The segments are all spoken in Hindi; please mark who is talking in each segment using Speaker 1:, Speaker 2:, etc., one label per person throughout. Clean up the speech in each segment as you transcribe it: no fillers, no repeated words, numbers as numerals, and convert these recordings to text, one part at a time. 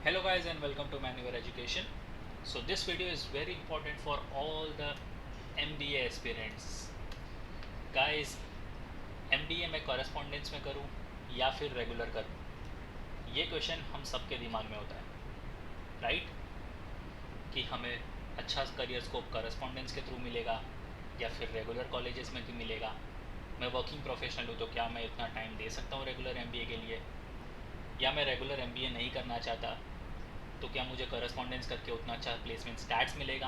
Speaker 1: Hello guys and welcome to Manual Education. So this video is very important for all the MBA aspirants. Guys, MBA में कॉरेस्पॉन्डेंस में करूँ या फिर रेगुलर करूँ, ये क्वेश्चन हम सबके दिमाग में होता है, राइट? कि हमें अच्छा करियर स्कोप कॉरेस्पॉन्डेंस के थ्रू मिलेगा या फिर रेगुलर कॉलेजेस में भी मिलेगा। मैं वर्किंग प्रोफेशनल हूँ तो क्या मैं इतना टाइम दे सकता हूँ रेगुलर MBA के लिए, या मैं रेगुलर MBA नहीं करना चाहता तो क्या मुझे कॉरेस्पॉन्डेंस करके उतना अच्छा प्लेसमेंट स्टैट्स मिलेगा?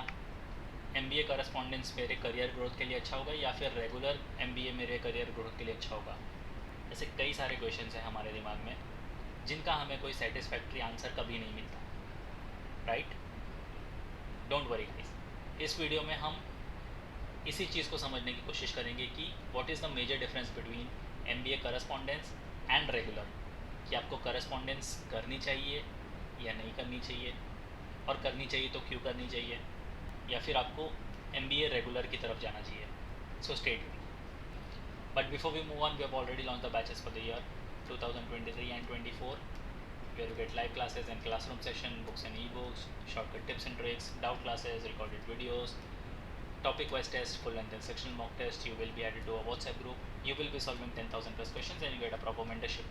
Speaker 1: MBA कॉरेस्पॉन्डेंस मेरे करियर ग्रोथ के लिए अच्छा होगा या फिर रेगुलर MBA मेरे करियर ग्रोथ के लिए अच्छा होगा? ऐसे कई सारे क्वेश्चन हैं हमारे दिमाग में जिनका हमें कोई सेटिस्फैक्ट्री आंसर कभी नहीं मिलता, राइट? डोंट वरी गाइस, इस वीडियो में हम इसी चीज़ को समझने की कोशिश करेंगे कि what is the major difference between MBA correspondence and regular, कि आपको कॉरेस्पॉन्डेंस करनी चाहिए या नहीं करनी चाहिए, और करनी चाहिए तो क्यों करनी चाहिए, या फिर आपको MBA रेगुलर की तरफ जाना चाहिए. So stay tuned. But before we move on, we have already launched the batches for the year 2023 and 24, where you get live classes and classroom session, books and ebooks, shortcut tips and tricks, doubt classes, recorded videos, topic-wise test, full length and sectional mock test. You will be added to a WhatsApp group. You will be solving 10,000 plus questions and you get a proper mentorship.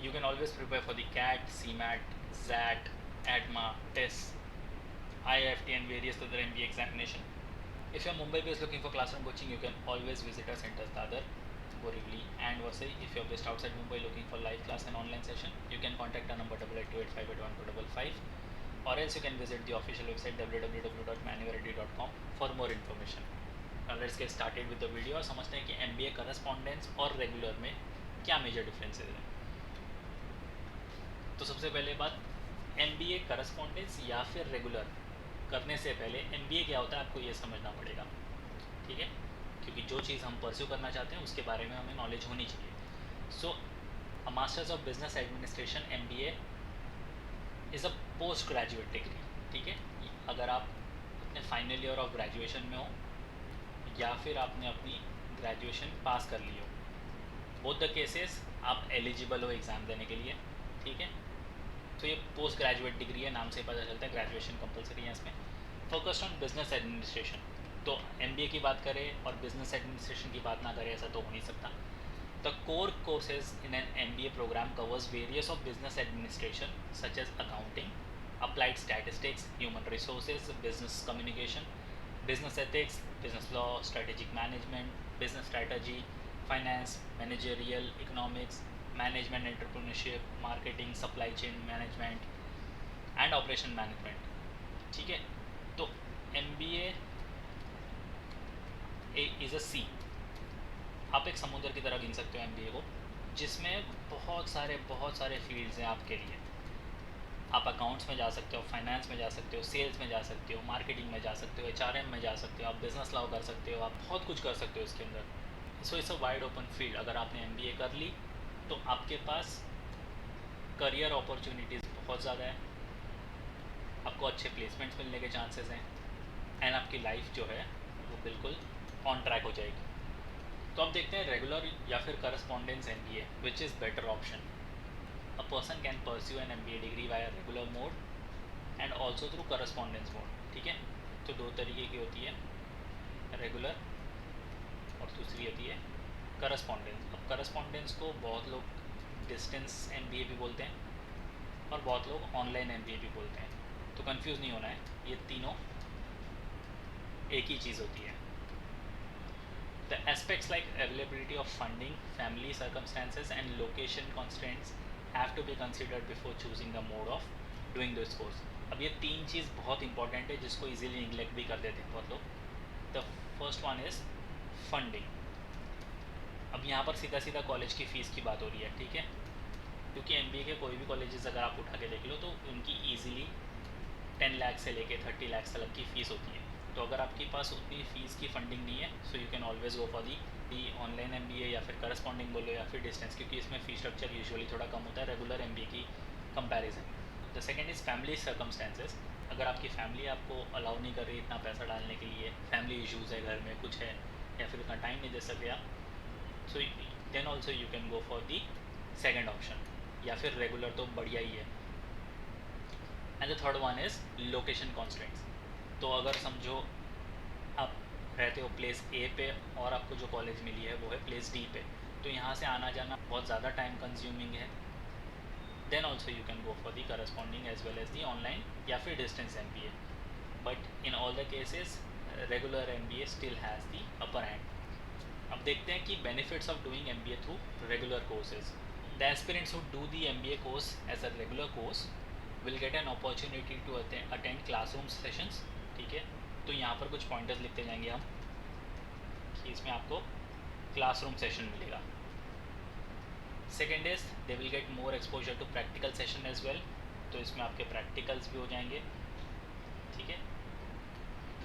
Speaker 1: You can always prepare for the CAT, CMAT, ZAT, ADMA, tests, IIFT and various other MBA examination. If you're Mumbai based looking for classroom coaching, you can always visit our centers Dadar, Borivali and Vasai. If you're based outside Mumbai looking for live class and online session, you can contact our number 8828581255, or else you can visit the official website www.manualready.com for more information. Now let's get started with the video और समझते हैं कि MBA correspondence और regular में क्या major differences हैं. तो सबसे पहले बात, MBA correspondence या फिर रेगुलर करने से पहले MBA क्या होता है आपको ये समझना पड़ेगा, ठीक है? क्योंकि जो चीज़ हम परस्यू करना चाहते हैं उसके बारे में हमें नॉलेज होनी चाहिए. So a masters of business administration MBA is a post graduate degree, ठीक है? अगर आप अपने फाइनल ईयर ऑफ ग्रेजुएशन में हो या फिर आपने अपनी ग्रेजुएशन पास कर ली हो, बोथ द केसेस आप एलिजिबल हो एग्ज़ाम देने के लिए, ठीक है? तो ये पोस्ट ग्रेजुएट डिग्री है, नाम से पता चलता है, ग्रेजुएशन कंपलसरी है इसमें. Focused on business administration. तो MBA की बात करें और बिजनेस एडमिनिस्ट्रेशन की बात ना करें ऐसा तो हो नहीं सकता. The core courses in an MBA program covers various of business administration such as accounting, applied statistics, human resources, business communication, business ethics, business law, strategic management, business strategy, finance, managerial, economics, management, entrepreneurship, marketing, supply chain management and operation management. ठीक है? तो MBA इज़ अ सी. आप एक समुद्र की तरह गिन सकते हो MBA को, जिसमें बहुत सारे फील्ड्स हैं आपके लिए. आप अकाउंट्स में जा सकते हो, फाइनेंस में जा सकते हो, सेल्स में जा सकते हो, मार्केटिंग में जा सकते हो, HRM में जा सकते हो, आप बिजनेस लॉ कर सकते हो, आप बहुत कुछ कर सकते हो इसके अंदर. So it's a wide open field. अगर आपने MBA कर ली तो आपके पास करियर अपॉर्चुनिटीज़ बहुत ज़्यादा है, आपको अच्छे प्लेसमेंट्स मिलने के चांसेस हैं, एंड आपकी लाइफ जो है वो बिल्कुल ऑन ट्रैक हो जाएगी. तो अब देखते हैं रेगुलर या फिर correspondence MBA, which is better option. A person can pursue an MBA degree via regular mode and also through correspondence mode, ठीक है? तो दो तरीके की होती है, रेगुलर और दूसरी होती है करस्पॉन्डेंस. अब करस्पॉन्डेंस को बहुत लोग डिस्टेंस MBA भी बोलते हैं और बहुत लोग ऑनलाइन MBA भी बोलते हैं. तो कंफ्यूज नहीं होना है, ये तीनों एक ही चीज़ होती है. The aspects like availability of funding, family circumstances and location constraints have to be considered before choosing the mode of doing this course. अब ये तीन चीज़ बहुत इंपॉर्टेंट है जिसको इजीली निगलेक्ट भी कर देते हैं बहुत लोग. The first one is funding. अब यहाँ पर सीधा सीधा कॉलेज की फ़ीस की बात हो रही है, ठीक है? क्योंकि MBA के कोई भी कॉलेजेस अगर आप उठा के देख लो तो उनकी ईजिली 10 लाख से लेके 30 लाख तक की फ़ीस होती है. तो अगर आपके पास उतनी फ़ीस की फंडिंग नहीं है, so you can always go for the online MBA या फिर करस्पॉन्डिंग बोलो या फिर डिस्टेंस, क्योंकि इसमें फ़ी स्ट्रक्चर यूजुअली थोड़ा कम होता है रेगुलर MBA की comparison. The second is family circumstances. अगर आपकी फैमिली आपको अलाउ नहीं कर रही इतना पैसा डालने के लिए, फैमिली इश्यूज़ है, घर में कुछ है, या फिर उतना टाइम नहीं दे सके आप, so then also you can go for the second option. या फिर रेगुलर तो बढ़िया ही है. And the third one is location constants. तो अगर समझो आप रहते हो प्लेस ए पे और आपको जो कॉलेज मिली है वो है प्लेस डी पे, तो यहाँ से आना जाना बहुत ज़्यादा टाइम कंज्यूमिंग है। Then also you can go for the corresponding as well as the online या फिर distance MBA, but in all the cases regular MBA still has the upper hand. अब देखते हैं कि benefits of doing MBA through regular courses. The aspirants who do the MBA course as a regular course will get an opportunity to attend classroom sessions. ठीक है, तो यहाँ पर कुछ पॉइंटर्स लिखते जाएंगे हम कि इसमें आपको क्लासरूम सेशन मिलेगा। Second is they will get more exposure to practical session as well, तो इसमें आपके प्रैक्टिकल्स भी हो जाएंगे। ठीक है,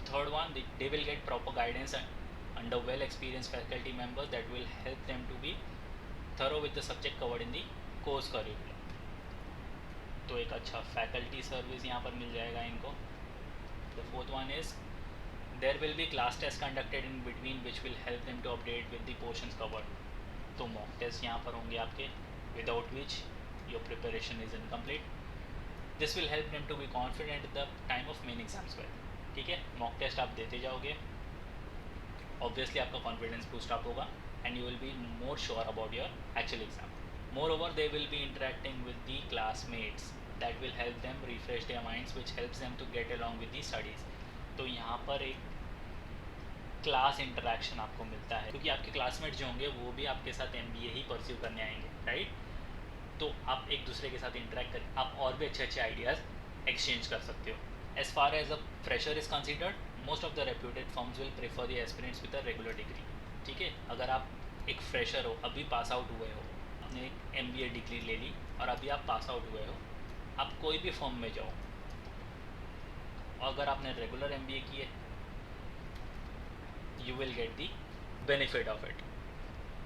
Speaker 1: third one they will get proper guidance under well experienced faculty members that will help them to be thorough with the subject covered in the course curriculum। तो एक अच्छा फैकल्टी सर्विस यहाँ पर मिल जाएगा इनको। The fourth one is there will be class test conducted in between which will help them to update with the portions covered. तो मॉक टेस्ट यहाँ पर होंगे आपके, without which your preparation is incomplete. This will help them to be confident the time of main exams well. ठीक है, मॉक टेस्ट आप देते जाओगे, obviously आपका कॉन्फिडेंस बूस्ट अप होगा and you will be more sure about your actual exam. Moreover, they will be interacting with the classmates that will help them refresh their minds, which helps them to get along with the studies। तो यहाँ पर एक क्लास इंटरेक्शन आपको मिलता है, क्योंकि आपके क्लासमेट जो होंगे वो भी आपके साथ MBA ही परस्यू करने आएंगे, राइट। तो आप एक दूसरे के साथ इंटरेक्ट कर आप और भी अच्छे अच्छे आइडियाज़ एक्सचेंज कर सकते हो। As far as a fresher is considered, most of the reputed firms will prefer the aspirants with a regular degree. ठीक है, अगर आप एक फ्रेशर हो, अभी पास आउट हुए हो, आपने एक MBA डिग्री ले ली और अभी आप पास आउट हुए हो, आप कोई भी फर्म में जाओ और अगर आपने रेगुलर MBA किए, you will get the benefit of it.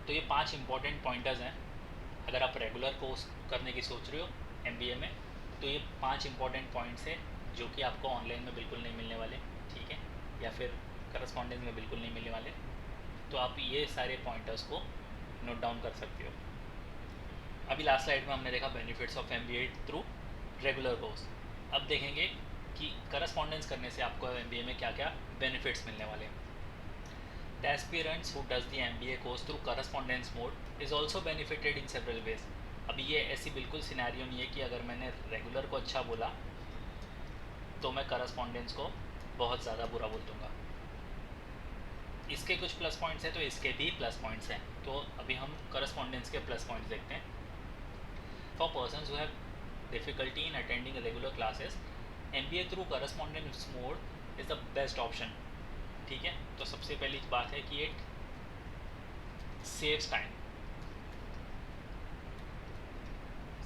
Speaker 1: तो ये 5 इंपॉर्टेंट पॉइंटर्स हैं। अगर आप रेगुलर कोर्स करने की सोच रहे हो MBA में, तो ये 5 इंपॉर्टेंट पॉइंट्स हैं जो कि आपको ऑनलाइन में बिल्कुल नहीं मिलने वाले। ठीक है, या फिर करस्पॉन्डेंस में बिल्कुल नहीं मिलने वाले। तो आप ये सारे पॉइंटर्स को नोट डाउन कर सकते हो। अभी लास्ट स्लाइड में हमने देखा benefits of MBA through regular course. अब देखेंगे कि करस्पॉन्डेंस करने से आपको MBA में क्या क्या बेनिफिट्स मिलने वाले हैं। The aspirants who does the MBA course through correspondence mode is also benefited in several ways. अभी ये ऐसी बिल्कुल सिनेरियो नहीं है कि अगर मैंने रेगुलर को अच्छा बोला तो मैं करस्पॉन्डेंस को बहुत ज़्यादा बुरा बोल दूँगा। इसके कुछ प्लस पॉइंट्स हैं तो इसके भी प्लस पॉइंट्स हैं। तो अभी हम करस्पॉन्डेंस के प्लस पॉइंट्स देखते हैं। For persons who have difficulty in attending regular classes, MBA through correspondence mode is the best option. ठीक है, तो सबसे पहली बात है कि it saves time.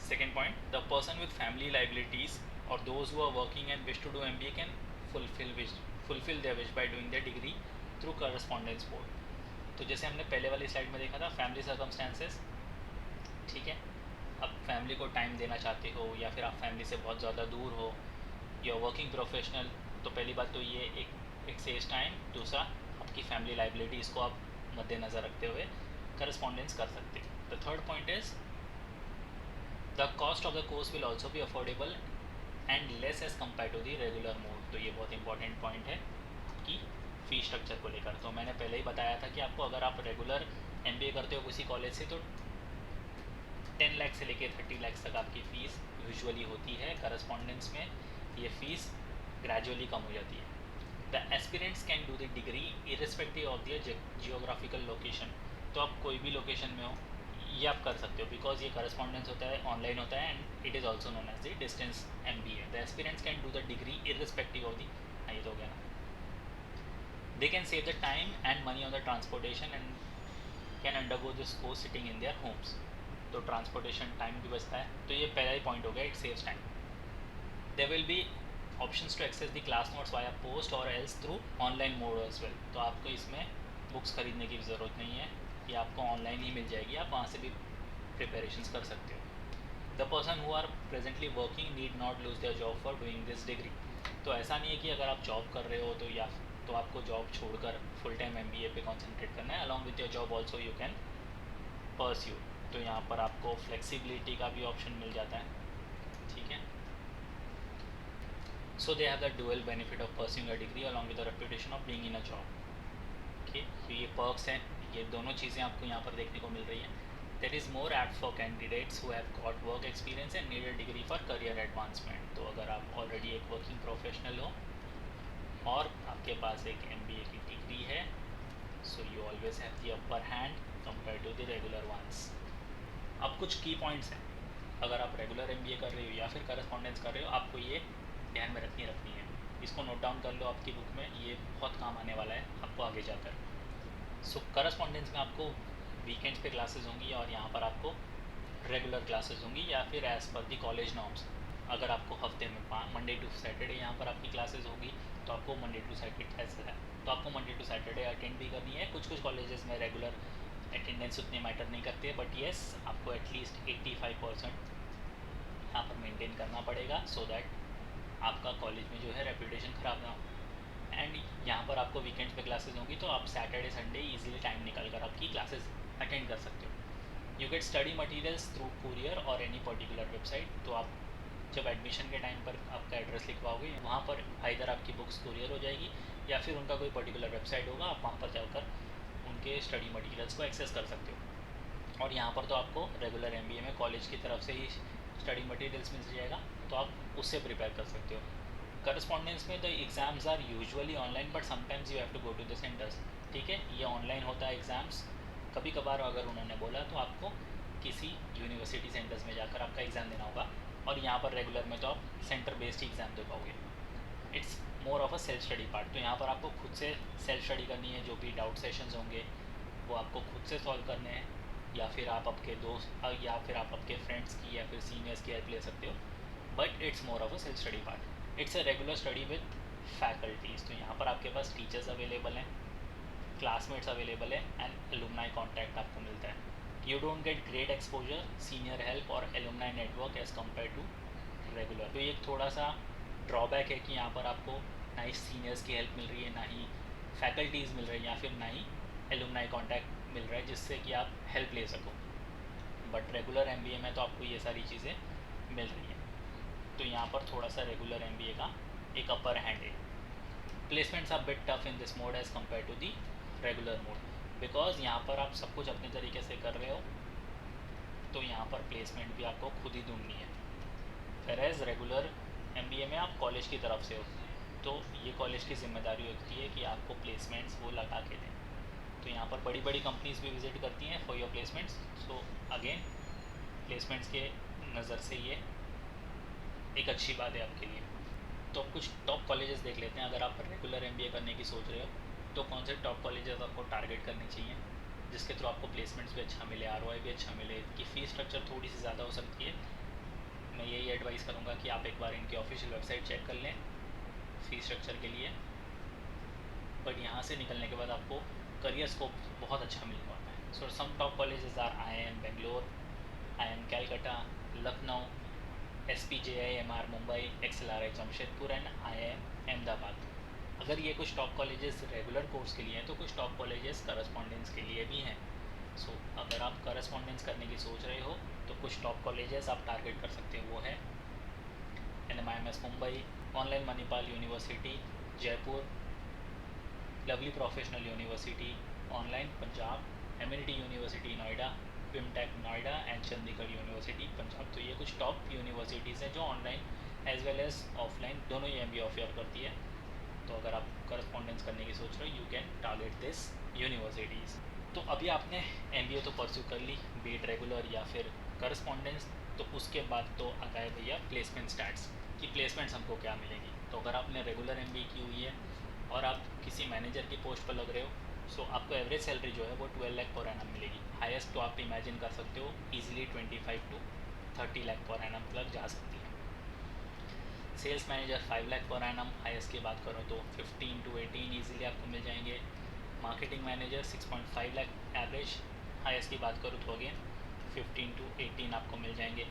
Speaker 1: Second point, the person with family liabilities और those who are working and wish to do MBA कैन fulfill their wish by doing their degree through correspondence mode. तो जैसे हमने पहले वाली स्लाइड में देखा था, फैमिली सर्कमस्टेंसेस। ठीक है, अब फैमिली को टाइम देना चाहते हो या फिर आप फैमिली से बहुत ज़्यादा दूर हो, या वर्किंग प्रोफेशनल, तो पहली बात तो ये एक सेव्स टाइम। दूसरा, आपकी फैमिली लाइबिलिटीज़ को आप मद्देनज़र रखते हुए करस्पॉन्डेंस कर सकते हो। The third point is the cost of the course will also be affordable and less as compare to the regular mode. तो ये बहुत इंपॉर्टेंट पॉइंट है कि फ़ी स्ट्रक्चर को लेकर। तो मैंने पहले ही बताया था कि आपको अगर आप रेगुलर MBA करते हो किसी कॉलेज से, तो 10 लाख से लेकर 30 लाख तक आपकी फ़ीस यूजुअली होती है। करस्पॉन्डेंस में ये फ़ीस ग्रेजुअली कम हो जाती है। The aspirants can do the degree irrespective of the geographical location. तो आप कोई भी लोकेशन में हो ये आप कर सकते हो, बिकॉज ये करस्पॉन्डेंस होता है, ऑनलाइन होता है, and it is also known as the distance MBA। The aspirants can do the degree irrespective of the, ये तो हो गया ना, they can save the time and money on the transportation and can undergo this course sitting in their homes। तो ट्रांसपोर्टेशन टाइम भी बचता है। तो ये पहला ही पॉइंट हो गया, it saves time. There will be options to access the class notes via post और else through online mode as well. तो आपको इसमें बुक्स खरीदने की ज़रूरत नहीं है, ये आपको ऑनलाइन ही मिल जाएगी, आप वहाँ से भी प्रिपरेशंस कर सकते हो। The person who are presently working need not lose their job for doing this degree. तो ऐसा नहीं है कि अगर आप जॉब कर रहे हो तो आपको जॉब छोड़कर फुल टाइम MBA पे कॉन्सेंट्रेट करना है। Along with your job also you can pursue. तो यहाँ पर आपको फ्लेक्सिबिलिटी का भी ऑप्शन मिल जाता है। ठीक है, So they have the dual benefit of pursuing a degree along with the reputation of being in a job. Okay, तो ये perks हैं, ये दोनों चीज़ें आपको यहाँ पर देखने को मिल रही हैं. There is more apt for candidates who have got work experience and need a degree for career advancement. तो अगर आप already एक working professional हो और आपके पास एक MBA की डिग्री है, so you always have the upper hand compared to the regular ones. अब कुछ की पॉइंट्स हैं. अगर आप रेगुलर MBA कर रहे हो या फिर करस्पॉन्डेंस कर रहे हो, आपको ये ध्यान में रखनी है. इसको नोट डाउन कर लो आपकी बुक में, ये बहुत काम आने वाला है आपको आगे जाकर. सो करस्पॉन्डेंस में आपको वीकेंड्स पे क्लासेस होंगी और यहाँ पर आपको रेगुलर क्लासेस होंगी या फिर एज़ पर दी कॉलेज नॉर्म्स. अगर आपको हफ्ते में मंडे टू सैटरडे यहाँ पर आपकी क्लासेस होगी तो आपको मंडे टू सैटरडे ऐसा है, तो आपको मंडे टू सैटरडे अटेंड भी करनी है. कुछ कॉलेजेस में रेगुलर अटेंडेंस उतनी मैटर नहीं करती है, बट येस आपको एटलीस्ट 85% यहाँ पर मेंटेन करना पड़ेगा सो दैट आपका कॉलेज में जो है रेपुटेशन ख़राब ना हो. एंड यहाँ पर आपको वीकेंड्स पे क्लासेस होंगी तो आप सैटरडे संडे इजीली टाइम निकाल कर आपकी क्लासेस अटेंड कर सकते हो. You get study materials through courier और एनी पर्टिकुलर वेबसाइट. तो आप जब एडमिशन के टाइम पर आपका एड्रेस लिखवाओगे वहाँ पर आइदर आपकी बुक्स कुरियर हो जाएगी या फिर उनका कोई पर्टिकुलर वेबसाइट होगा, आप वहाँ पर जाकर उनके स्टडी मटेरियल्स को एक्सेस कर सकते हो. और यहाँ पर तो आपको रेगुलर MBA में कॉलेज की तरफ से ही स्टडी मटेरियल्स मिल जाएगा, तो आप उससे प्रिपेयर कर सकते हो. करस्पॉन्डेंस में the exams are usually online but sometimes you have to go to the centres. ठीक है, ये ऑनलाइन होता है एग्ज़ाम्स. कभी कभार अगर उन्होंने बोला तो आपको किसी यूनिवर्सिटी सेंटर्स में जाकर आपका एग्ज़ाम देना होगा. और यहाँ पर रेगुलर में तो आप सेंटर बेस्ड एग्ज़ाम दे पाओगे. It's more of a self study part. तो यहाँ पर आपको खुद से सेल्फ स्टडी करनी है. जो भी डाउट सेशंस होंगे वो आपको खुद से सॉल्व करने हैं, या फिर आप आपके दोस्त या फिर आप आपके फ्रेंड्स की या फिर सीनियर्स की हेल्प ले सकते हो. But it's more of a self study part. It's a regular study with faculties. तो यहाँ पर आपके पास टीचर्स अवेलेबल हैं, क्लासमेट्स अवेलेबल है एंड एलुमनाई कॉन्टैक्ट आपको मिलता है. You don't get great exposure, senior help और alumni network as compare to regular. तो ये एक थोड़ा सा ड्रॉबैक है कि यहाँ पर आपको ना ही सीनियर्स की हेल्प मिल रही है, ना ही फैकल्टीज़ मिल रही है, या फिर ना ही एलुमनाई कॉन्टैक्ट मिल रहा है जिससे कि आप हेल्प ले सको. बट रेगुलर MBA में तो आपको ये सारी चीज़ें मिल रही हैं. तो यहाँ पर थोड़ा सा रेगुलर MBA का एक अपर हैंड है. Placements are bit tough in this mode as compare to the regular mode, because यहाँ पर आप सब कुछ अपने तरीके से कर रहे हो, तो यहाँ पर प्लेसमेंट भी आपको खुद ही ढूंढनी है. वेयरएज़ रेगुलर MBA में आप कॉलेज की तरफ से हो, तो ये कॉलेज की जिम्मेदारी होती है कि आपको प्लेसमेंट्स वो लगा के दें. तो यहाँ पर बड़ी बड़ी कंपनीज भी विज़िट करती हैं for your placements. So again placements के नज़र से ये एक अच्छी बात है आपके लिए. तो अब कुछ टॉप कॉलेजेस देख लेते हैं. अगर आप रेगुलर MBA करने की सोच रहे हो तो कौन से टॉप कॉलेजेस आपको टारगेट करनी चाहिए जिसके थ्रू आपको प्लेसमेंट्स भी अच्छा मिले, ROI भी अच्छा मिले. कि फ़ीस स्ट्रक्चर थोड़ी सी ज़्यादा हो सकती है. मैं यही एडवाइस करूँगा कि आप एक बार इनकी ऑफिशियल वेबसाइट चेक कर लें फ़ीस स्ट्रक्चर के लिए. बट यहाँ से निकलने के बाद आपको करियर स्कोप बहुत अच्छा मिलने वाला है. So some top colleges are IIM Bangalore, IIM Calcutta, Lucknow, SPJIMR Mumbai, XLRI Jamshedpur and IIM Ahmedabad. अगर ये कुछ टॉप कॉलेजेस रेगुलर कोर्स के लिए हैं तो कुछ टॉप कॉलेजेस करस्पॉन्डेंस के लिए भी हैं. सो अगर आप करस्पॉन्डेंस करने की सोच रहे हो तो कुछ टॉप कॉलेजेस आप टारगेट कर सकते हो. वो है NMIMS Mumbai, online Manipal University Jaipur, Lovely Professional University online Punjab, Amity University Noida, पिमटेक नोएडा एंड चंडीगढ़ यूनिवर्सिटी पंजाब. तो ये कुछ टॉप यूनिवर्सिटीज़ हैं जो online as well as offline दोनों ही MBA ऑफर करती है. तो अगर आप करस्पॉन्डेंस करने की सोच रहे हो you can target this universities. तो अभी आपने MBA तो परस्यू कर ली, बीट रेगुलर या फिर करस्पॉन्डेंस. तो उसके बाद तो आता है भैया प्लेसमेंट स्टैट्स कि प्लेसमेंट्स हमको क्या मिलेगी. तो अगर आपने रेगुलर MBA की हुई है और आप किसी मैनेजर की पोस्ट पर लग रहे हो सो आपको एवरेज सैलरी जो है वो 12 लाख पर एनम मिलेगी. हाईएस्ट तो आप इमेजिन कर सकते हो easily 25 to 30 lakh per annum तक जा सकती है. Sales manager 5 lakh per annum highest की बात करो तो 15 to 18 ईजिली आपको मिल जाएंगे. Marketing manager 6.5 lakh average, highest की बात करूँ तो अगेन 15 to 18 आपको मिल जाएंगे.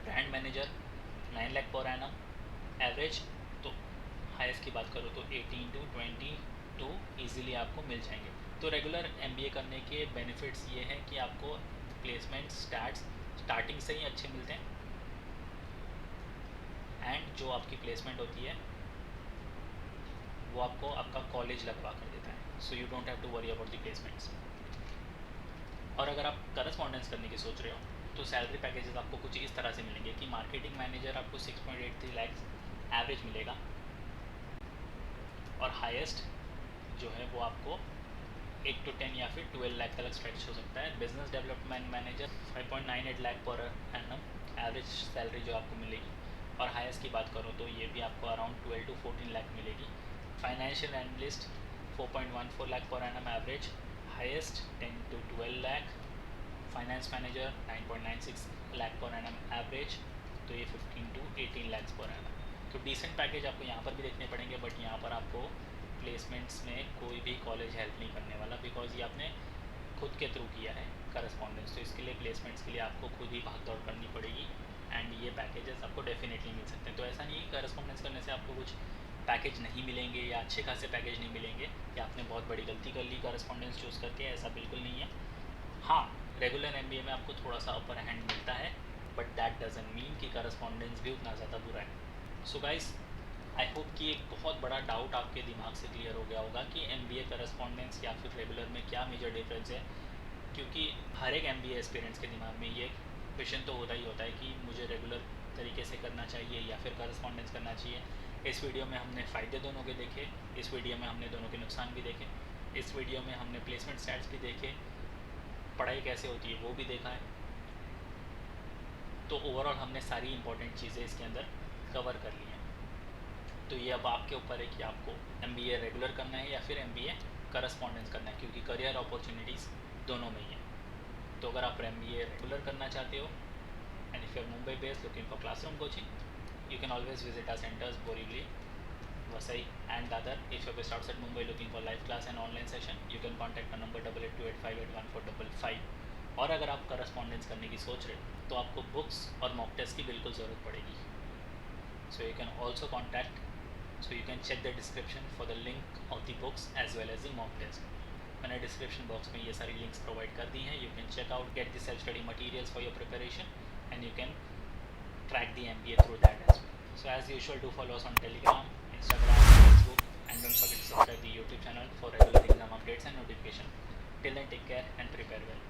Speaker 1: Brand manager 9 lakh per annum average, तो हाईएस्ट की बात करो तो 18 to 22 ईजिली आपको मिल जाएंगे. तो रेगुलर MBA करने के बेनिफिट्स ये हैं कि आपको प्लेसमेंट स्टार्टिंग से ही अच्छे मिलते हैं. एंड जो आपकी प्लेसमेंट होती है वो आपको आपका कॉलेज लगवा कर देता है, so you don't have to worry about the placements. और अगर आप करस्पॉन्डेंस करने की सोच रहे हो तो सैलरी पैकेजेस आपको कुछ इस तरह से मिलेंगे कि मार्केटिंग मैनेजर आपको 6.83 लाख एवरेज मिलेगा, और हाईएस्ट जो है वो आपको 8 to 10 या फिर 12 लाख तक स्ट्रेच हो सकता है। Business development manager 5.98 lakh per annum average salary जो आपको मिलेगी, और हाईएस्ट की बात करो तो ये भी आपको अराउंड 12 to 14 लाख मिलेगी। Financial analyst 4.14 lakh per annum average, highest 10 to 12 lakh. Finance manager 9.96 lakh per annum average, तो ये 15 to 18 लाख पर एनम। तो डिसेंट पैकेज आपको यहाँ पर भी देखने पड़ेंगे, बट यहाँ पर आपको प्लेसमेंट्स में कोई भी कॉलेज हेल्प नहीं करने वाला, बिकॉज ये आपने खुद के थ्रू किया है करस्पॉन्डेंस, तो इसके लिए प्लेसमेंट्स के लिए आपको खुद ही भाग दौड़ करनी पड़ेगी, एंड ये पैकेजेस आपको डेफिनेटली मिल सकते हैं। तो ऐसा नहीं है करस्पॉन्डेंस करने से आपको कुछ पैकेज नहीं मिलेंगे या अच्छे खासे पैकेज नहीं मिलेंगे, या आपने बहुत बड़ी गलती कर ली करस्पॉन्डेंस चूज़ करके, ऐसा बिल्कुल नहीं है। हाँ, रेगुलर MBA में आपको थोड़ा सा अपर हैंड मिलता है, बट दैट डजंट मीन कि करस्पॉन्डेंस भी उतना ज़्यादा बुरा है। सो गाइस, आई होप कि एक बहुत बड़ा डाउट आपके दिमाग से क्लियर हो गया होगा कि MBA करस्पॉन्डेंस या फिर रेगुलर में क्या मेजर डिफरेंस है, क्योंकि हर एक MBA एस्पिरेंट्स के दिमाग में ये क्वेश्चन तो होता ही होता है कि मुझे रेगुलर तरीके से करना चाहिए या फिर करस्पॉन्डेंस करना चाहिए। इस वीडियो में हमने फ़ायदे दोनों के देखे, इस वीडियो में हमने दोनों के नुकसान भी देखे, इस वीडियो में हमने प्लेसमेंट स्टैट्स भी देखे, पढ़ाई कैसे होती है वो भी देखा है। तो ओवरऑल हमने सारी इंपॉर्टेंट चीज़ें इसके अंदर कवर कर ली हैं। तो ये अब आपके ऊपर है कि आपको MBA रेगुलर करना है या फिर MBA करस्पॉन्डेंस करना है, क्योंकि करियर अपॉर्चुनिटीज़ दोनों में ही है। तो अगर आप MBA रेगुलर करना चाहते हो and if you are Mumbai based looking for classroom coaching, you can always visit our centres Borivali, Vasai and Dadar. If you're based outside Mumbai looking for live class and online session, you can contact our number 8828581455। और अगर आप करस्पॉन्डेंस करने की सोच रहे हो तो आपको बुक्स और मॉक टेस्ट की बिल्कुल ज़रूरत पड़ेगी। So you can also contact, so you can check the description for the link of the books as well as the mock test। मैंने डिस्क्रिप्शन बॉक्स में ये सारी लिंक्स प्रोवाइड कर दी हैं। You can check out, get the self study materials for your preparation and you can track the MBA through that as well। So as usual, do follow us on Telegram, Instagram, Facebook, and don't forget to subscribe the YouTube channel for regular exam updates and notification। Till then, take care and prepare well।